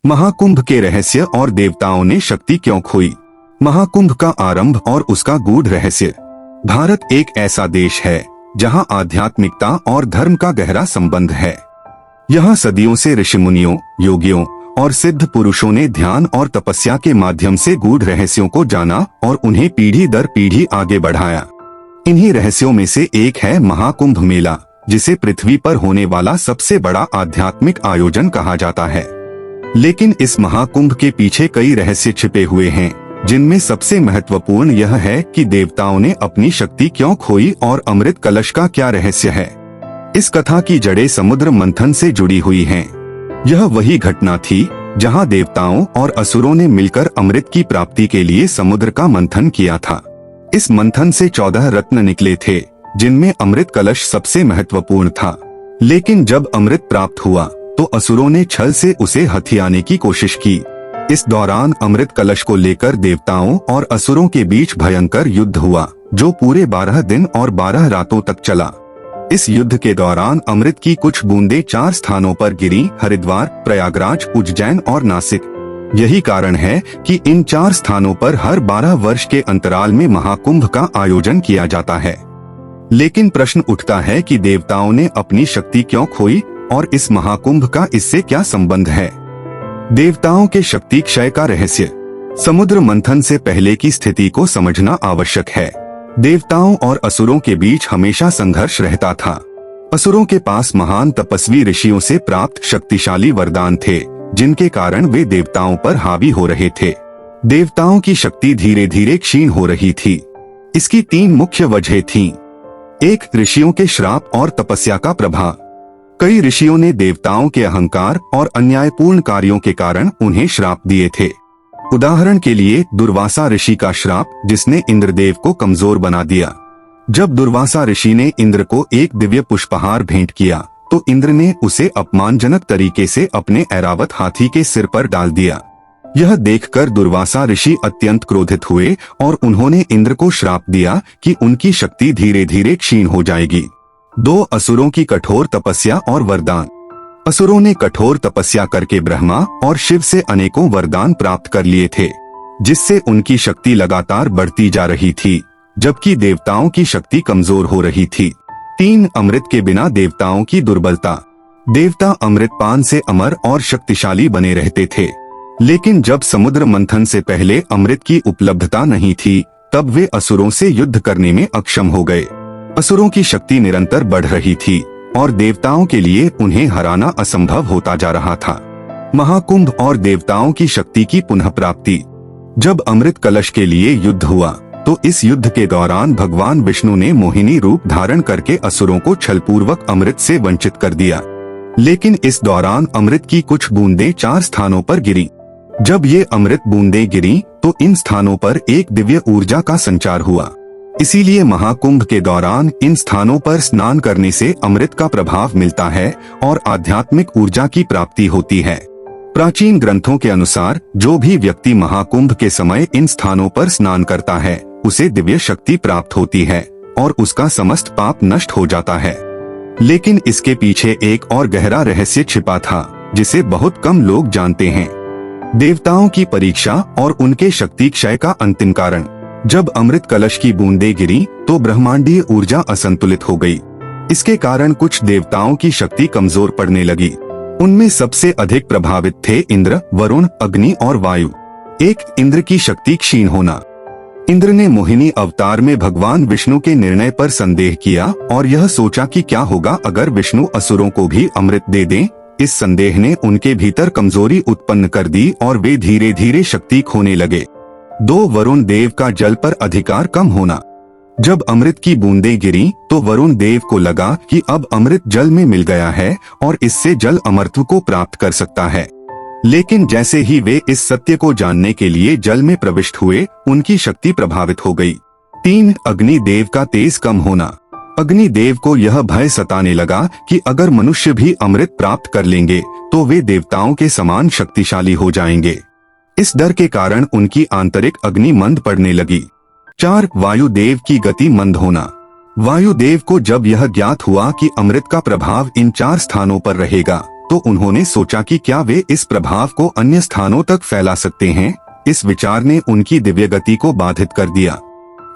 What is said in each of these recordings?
महाकुंभ के रहस्य और देवताओं ने शक्ति क्यों खोई। महाकुंभ का आरंभ और उसका गूढ़ रहस्य। भारत एक ऐसा देश है जहां आध्यात्मिकता और धर्म का गहरा संबंध है। यहाँ सदियों से ऋषि मुनियों, योगियों और सिद्ध पुरुषों ने ध्यान और तपस्या के माध्यम से गूढ़ रहस्यों को जाना और उन्हें पीढ़ी दर पीढ़ी आगे बढ़ाया। इन्हीं रहस्यों में से एक है महाकुंभ मेला, जिसे पृथ्वी पर होने वाला सबसे बड़ा आध्यात्मिक आयोजन कहा जाता है। लेकिन इस महाकुंभ के पीछे कई रहस्य छिपे हुए हैं, जिनमें सबसे महत्वपूर्ण यह है कि देवताओं ने अपनी शक्ति क्यों खोई और अमृत कलश का क्या रहस्य है। इस कथा की जड़ें समुद्र मंथन से जुड़ी हुई हैं। यह वही घटना थी जहां देवताओं और असुरों ने मिलकर अमृत की प्राप्ति के लिए समुद्र का मंथन किया था। इस मंथन से 14 रत्न निकले थे, जिनमें अमृत कलश सबसे महत्वपूर्ण था। लेकिन जब अमृत प्राप्त हुआ तो असुरों ने छल से उसे हथियाने की कोशिश की। इस दौरान अमृत कलश को लेकर देवताओं और असुरों के बीच भयंकर युद्ध हुआ, जो पूरे 12 दिन और 12 रातों तक चला। इस युद्ध के दौरान अमृत की कुछ बूंदें 4 स्थानों पर गिरी: हरिद्वार, प्रयागराज, उज्जैन और नासिक। यही कारण है कि इन 4 स्थानों पर हर 12 वर्ष के अंतराल में महाकुंभ का आयोजन किया जाता है। लेकिन प्रश्न उठता है कि देवताओं ने अपनी शक्ति क्यों खोई और इस महाकुंभ का इससे क्या संबंध है। देवताओं के शक्ति क्षय का रहस्य। समुद्र मंथन से पहले की स्थिति को समझना आवश्यक है। देवताओं और असुरों के बीच हमेशा संघर्ष रहता था। असुरों के पास महान तपस्वी ऋषियों से प्राप्त शक्तिशाली वरदान थे, जिनके कारण वे देवताओं पर हावी हो रहे थे। देवताओं की शक्ति धीरे धीरे क्षीण हो रही थी। इसकी 3 मुख्य वजह थीं। 1. ऋषियों के श्राप और तपस्या का प्रभाव। कई ऋषियों ने देवताओं के अहंकार और अन्यायपूर्ण कार्यों के कारण उन्हें श्राप दिए थे। उदाहरण के लिए दुर्वासा ऋषि का श्राप, जिसने इंद्रदेव को कमजोर बना दिया। जब दुर्वासा ऋषि ने इंद्र को एक दिव्य पुष्पहार भेंट किया तो इंद्र ने उसे अपमानजनक तरीके से अपने ऐरावत हाथी के सिर पर डाल दिया। यह देखकर दुर्वासा ऋषि अत्यंत क्रोधित हुए और उन्होंने इंद्र को श्राप दिया कि उनकी शक्ति धीरे धीरे क्षीण हो जाएगी। 2. असुरों की कठोर तपस्या और वरदान। असुरों ने कठोर तपस्या करके ब्रह्मा और शिव से अनेकों वरदान प्राप्त कर लिए थे, जिससे उनकी शक्ति लगातार बढ़ती जा रही थी, जबकि देवताओं की शक्ति कमजोर हो रही थी। 3. अमृत के बिना देवताओं की दुर्बलता। देवता अमृतपान से अमर और शक्तिशाली बने रहते थे, लेकिन जब समुद्र मंथन से पहले अमृत की उपलब्धता नहीं थी, तब वे असुरों से युद्ध करने में अक्षम हो गए। असुरों की शक्ति निरंतर बढ़ रही थी और देवताओं के लिए उन्हें हराना असंभव होता जा रहा था। महाकुंभ और देवताओं की शक्ति की पुनः प्राप्ति। जब अमृत कलश के लिए युद्ध हुआ तो इस युद्ध के दौरान भगवान विष्णु ने मोहिनी रूप धारण करके असुरों को छलपूर्वक अमृत से वंचित कर दिया। लेकिन इस दौरान अमृत की कुछ बूंदें 4 स्थानों पर गिरी। जब ये अमृत बूंदें गिरी तो इन स्थानों पर एक दिव्य ऊर्जा का संचार हुआ। इसीलिए महाकुंभ के दौरान इन स्थानों पर स्नान करने से अमृत का प्रभाव मिलता है और आध्यात्मिक ऊर्जा की प्राप्ति होती है। प्राचीन ग्रंथों के अनुसार जो भी व्यक्ति महाकुंभ के समय इन स्थानों पर स्नान करता है, उसे दिव्य शक्ति प्राप्त होती है और उसका समस्त पाप नष्ट हो जाता है। लेकिन इसके पीछे एक और गहरा रहस्य छिपा था, जिसे बहुत कम लोग जानते हैं। देवताओं की परीक्षा और उनके शक्ति क्षय का अंतिम कारण। जब अमृत कलश की बूंदें गिरी तो ब्रह्मांडीय ऊर्जा असंतुलित हो गई। इसके कारण कुछ देवताओं की शक्ति कमजोर पड़ने लगी। उनमें सबसे अधिक प्रभावित थे इंद्र, वरुण, अग्नि और वायु। 1. इंद्र की शक्ति क्षीण होना। इंद्र ने मोहिनी अवतार में भगवान विष्णु के निर्णय पर संदेह किया और यह सोचा कि क्या होगा अगर विष्णु असुरों को भी अमृत दे दें। इस संदेह ने उनके भीतर कमजोरी उत्पन्न कर दी और वे धीरे धीरे शक्ति खोने लगे। 2. वरुण देव का जल पर अधिकार कम होना। जब अमृत की बूंदें गिरी तो वरुण देव को लगा कि अब अमृत जल में मिल गया है और इससे जल अमरत्व को प्राप्त कर सकता है। लेकिन जैसे ही वे इस सत्य को जानने के लिए जल में प्रविष्ट हुए, उनकी शक्ति प्रभावित हो गई। 3. अग्नि देव का तेज कम होना। अग्नि देव को यह भय सताने लगा कि अगर मनुष्य भी अमृत प्राप्त कर लेंगे तो वे देवताओं के समान शक्तिशाली हो जाएंगे। इस डर के कारण उनकी आंतरिक अग्नि मंद पड़ने लगी। 4. वायुदेव की गति मंद होना। वायुदेव को जब यह ज्ञात हुआ कि अमृत का प्रभाव इन 4 स्थानों पर रहेगा तो उन्होंने सोचा कि क्या वे इस प्रभाव को अन्य स्थानों तक फैला सकते हैं। इस विचार ने उनकी दिव्य गति को बाधित कर दिया।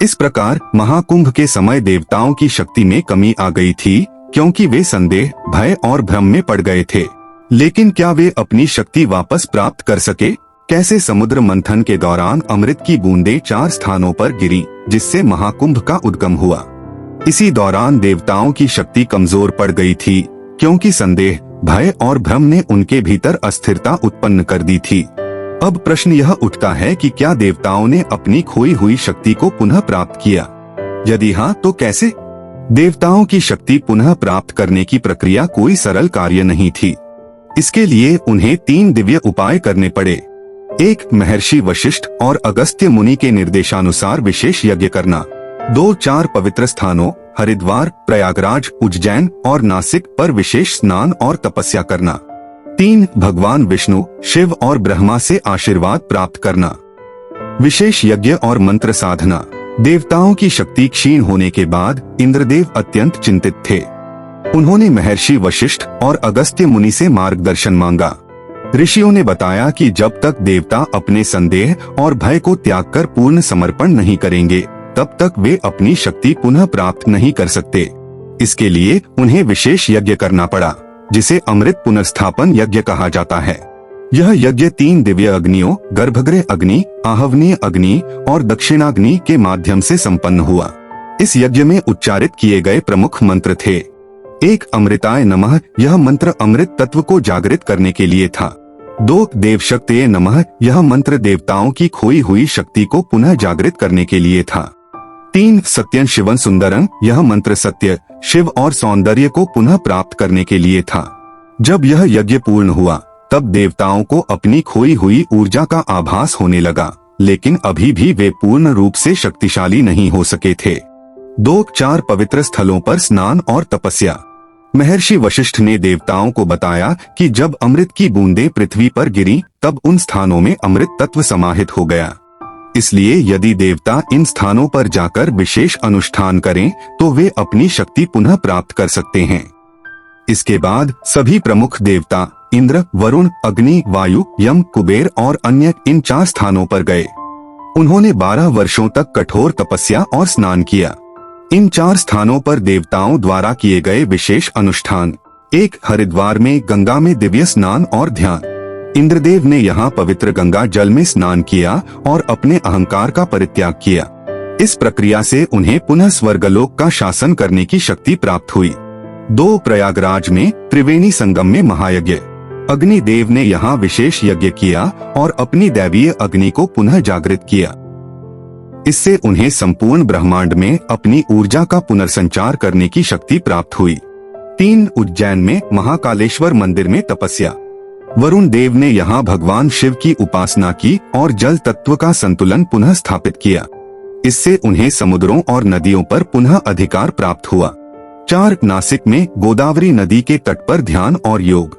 इस प्रकार महाकुंभ के समय देवताओं की शक्ति में कमी आ गई थी, क्योंकि वे संदेह, भय और भ्रम में पड़ गए थे। लेकिन क्या वे अपनी शक्ति वापस प्राप्त कर सके? कैसे? समुद्र मंथन के दौरान अमृत की बूंदें 4 स्थानों पर गिरी, जिससे महाकुंभ का उद्गम हुआ। इसी दौरान देवताओं की शक्ति कमजोर पड़ गई थी, क्योंकि संदेह, भय और भ्रम ने उनके भीतर अस्थिरता उत्पन्न कर दी थी। अब प्रश्न यह उठता है कि क्या देवताओं ने अपनी खोई हुई शक्ति को पुनः प्राप्त किया? यदि हाँ, तो कैसे? देवताओं की शक्ति पुनः प्राप्त करने की प्रक्रिया कोई सरल कार्य नहीं थी। इसके लिए उन्हें 3 दिव्य उपाय करने पड़े। 1. महर्षि वशिष्ठ और अगस्त्य मुनि के निर्देशानुसार विशेष यज्ञ करना। 2. 4 पवित्र स्थानों हरिद्वार, प्रयागराज, उज्जैन और नासिक पर विशेष स्नान और तपस्या करना। 3. भगवान विष्णु, शिव और ब्रह्मा से आशीर्वाद प्राप्त करना। विशेष यज्ञ और मंत्र साधना। देवताओं की शक्ति क्षीण होने के बाद इंद्रदेव अत्यंत चिंतित थे। उन्होंने महर्षि वशिष्ठ और अगस्त्य मुनि से मार्गदर्शन मांगा। ऋषियों ने बताया कि जब तक देवता अपने संदेह और भय को त्याग कर पूर्ण समर्पण नहीं करेंगे, तब तक वे अपनी शक्ति पुनः प्राप्त नहीं कर सकते। इसके लिए उन्हें विशेष यज्ञ करना पड़ा, जिसे अमृत पुनर्स्थापन यज्ञ कहा जाता है। यह यज्ञ 3 दिव्य अग्नियों, गर्भगृह अग्नि, आहवनीय अग्नि और दक्षिणाग्नि के माध्यम से संपन्न हुआ। इस यज्ञ में उच्चारित किए गए प्रमुख मंत्र थे। 1. अमृताय नमः, यह मंत्र अमृत तत्व को जागृत करने के लिए था। 2. देवशक्तये नमः, यह मंत्र देवताओं की खोई हुई शक्ति को पुनः जागृत करने के लिए था। 3. सत्यं शिवं सुंदरं, यह मंत्र सत्य, शिव और सौंदर्य को पुनः प्राप्त करने के लिए था। जब यह यज्ञ पूर्ण हुआ, तब देवताओं को अपनी खोई हुई ऊर्जा का आभास होने लगा, लेकिन अभी भी वे पूर्ण रूप से शक्तिशाली नहीं हो सके थे। 2. 4 पवित्र स्थलों पर स्नान और तपस्या। महर्षि वशिष्ठ ने देवताओं को बताया कि जब अमृत की बूंदें पृथ्वी पर गिरी, तब उन स्थानों में अमृत तत्व समाहित हो गया। इसलिए यदि देवता इन स्थानों पर जाकर विशेष अनुष्ठान करें, तो वे अपनी शक्ति पुनः प्राप्त कर सकते हैं। इसके बाद सभी प्रमुख देवता इंद्र, वरुण, अग्नि, वायु, यम, कुबेर और अन्य इन 4 स्थानों पर गए। उन्होंने 12 वर्षों तक कठोर तपस्या और स्नान किया। इन 4 स्थानों पर देवताओं द्वारा किए गए विशेष अनुष्ठान। 1. हरिद्वार में गंगा में दिव्य स्नान और ध्यान। इंद्रदेव ने यहाँ पवित्र गंगा जल में स्नान किया और अपने अहंकार का परित्याग किया। इस प्रक्रिया से उन्हें पुनः स्वर्गलोक का शासन करने की शक्ति प्राप्त हुई। 2. प्रयागराज में त्रिवेणी संगम में महायज्ञ। अग्निदेव ने यहाँ विशेष यज्ञ किया और अपनी दैवीय अग्नि को पुनः जागृत किया। इससे उन्हें संपूर्ण ब्रह्मांड में अपनी ऊर्जा का पुनर्संचार करने की शक्ति प्राप्त हुई। 3. उज्जैन में महाकालेश्वर मंदिर में तपस्या। वरुण देव ने यहाँ भगवान शिव की उपासना की और जल तत्व का संतुलन पुनः स्थापित किया। इससे उन्हें समुद्रों और नदियों पर पुनः अधिकार प्राप्त हुआ। 4. नासिक में गोदावरी नदी के तट पर ध्यान और योग।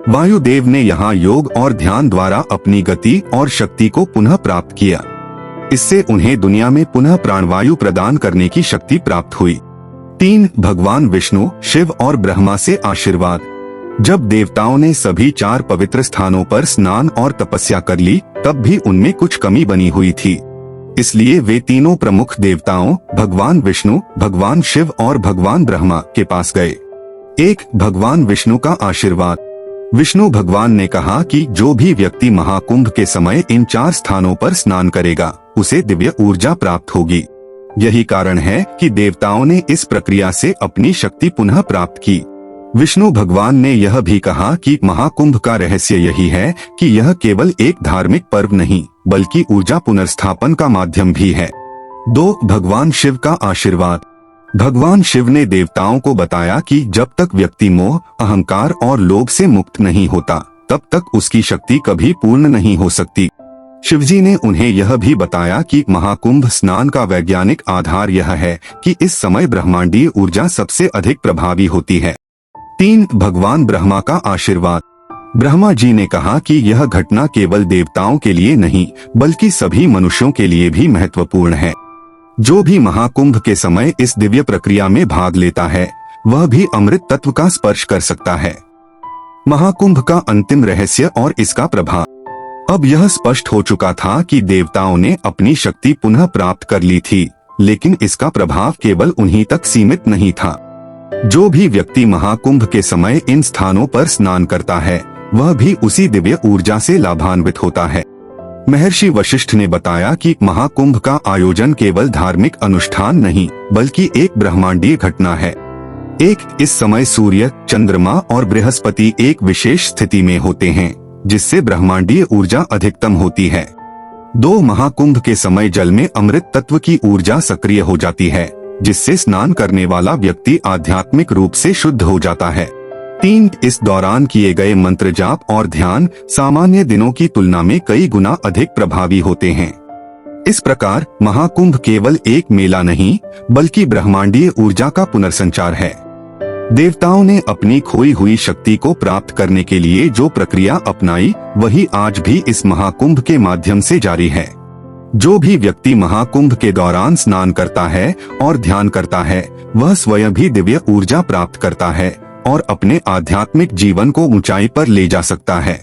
वायुदेव ने यहाँ योग और ध्यान द्वारा अपनी गति और शक्ति को पुनः प्राप्त किया। इससे उन्हें दुनिया में पुनः प्राणवायु प्रदान करने की शक्ति प्राप्त हुई। 3. भगवान विष्णु, शिव और ब्रह्मा से आशीर्वाद। जब देवताओं ने सभी 4 पवित्र स्थानों पर स्नान और तपस्या कर ली, तब भी उनमें कुछ कमी बनी हुई थी। इसलिए वे तीनों प्रमुख देवताओं भगवान विष्णु, भगवान शिव और भगवान ब्रह्मा के पास गए। 1. भगवान विष्णु का आशीर्वाद। विष्णु भगवान ने कहा कि जो भी व्यक्ति महाकुंभ के समय इन 4 स्थानों पर स्नान करेगा, उसे दिव्य ऊर्जा प्राप्त होगी। यही कारण है कि देवताओं ने इस प्रक्रिया से अपनी शक्ति पुनः प्राप्त की। विष्णु भगवान ने यह भी कहा कि महाकुंभ का रहस्य यही है कि यह केवल एक धार्मिक पर्व नहीं, बल्कि ऊर्जा पुनर्स्थापन का माध्यम भी है। 2. भगवान शिव का आशीर्वाद। भगवान शिव ने देवताओं को बताया कि जब तक व्यक्ति मोह, अहंकार और लोभ से मुक्त नहीं होता, तब तक उसकी शक्ति कभी पूर्ण नहीं हो सकती। शिवजी ने उन्हें यह भी बताया कि महाकुंभ स्नान का वैज्ञानिक आधार यह है कि इस समय ब्रह्मांडीय ऊर्जा सबसे अधिक प्रभावी होती है। 3. भगवान ब्रह्मा का आशीर्वाद। ब्रह्मा जी ने कहा कि यह घटना केवल देवताओं के लिए नहीं, बल्कि सभी मनुष्यों के लिए भी महत्वपूर्ण है। जो भी महाकुंभ के समय इस दिव्य प्रक्रिया में भाग लेता है, वह भी अमृत तत्व का स्पर्श कर सकता है। महाकुंभ का अंतिम रहस्य और इसका प्रभाव। अब यह स्पष्ट हो चुका था कि देवताओं ने अपनी शक्ति पुनः प्राप्त कर ली थी, लेकिन इसका प्रभाव केवल उन्हीं तक सीमित नहीं था। जो भी व्यक्ति महाकुंभ के समय इन स्थानों पर स्नान करता है, वह भी उसी दिव्य ऊर्जा से लाभान्वित होता है। महर्षि वशिष्ठ ने बताया कि महाकुंभ का आयोजन केवल धार्मिक अनुष्ठान नहीं, बल्कि एक ब्रह्मांडीय घटना है। इस समय सूर्य, चंद्रमा और बृहस्पति एक विशेष स्थिति में होते हैं, जिससे ब्रह्मांडीय ऊर्जा अधिकतम होती है। 2 महाकुंभ के समय जल में अमृत तत्व की ऊर्जा सक्रिय हो जाती है, जिससे स्नान करने वाला व्यक्ति आध्यात्मिक रूप से शुद्ध हो जाता है। 3 इस दौरान किए गए मंत्र जाप और ध्यान सामान्य दिनों की तुलना में कई गुना अधिक प्रभावी होते हैं। इस प्रकार महाकुंभ केवल एक मेला नहीं, बल्कि ब्रह्मांडीय ऊर्जा का पुनर्संचार है। देवताओं ने अपनी खोई हुई शक्ति को प्राप्त करने के लिए जो प्रक्रिया अपनाई, वही आज भी इस महाकुंभ के माध्यम से जारी है। जो भी व्यक्ति महाकुंभ के दौरान स्नान करता है और ध्यान करता है, वह स्वयं भी दिव्य ऊर्जा प्राप्त करता है और अपने आध्यात्मिक जीवन को ऊंचाई पर ले जा सकता है।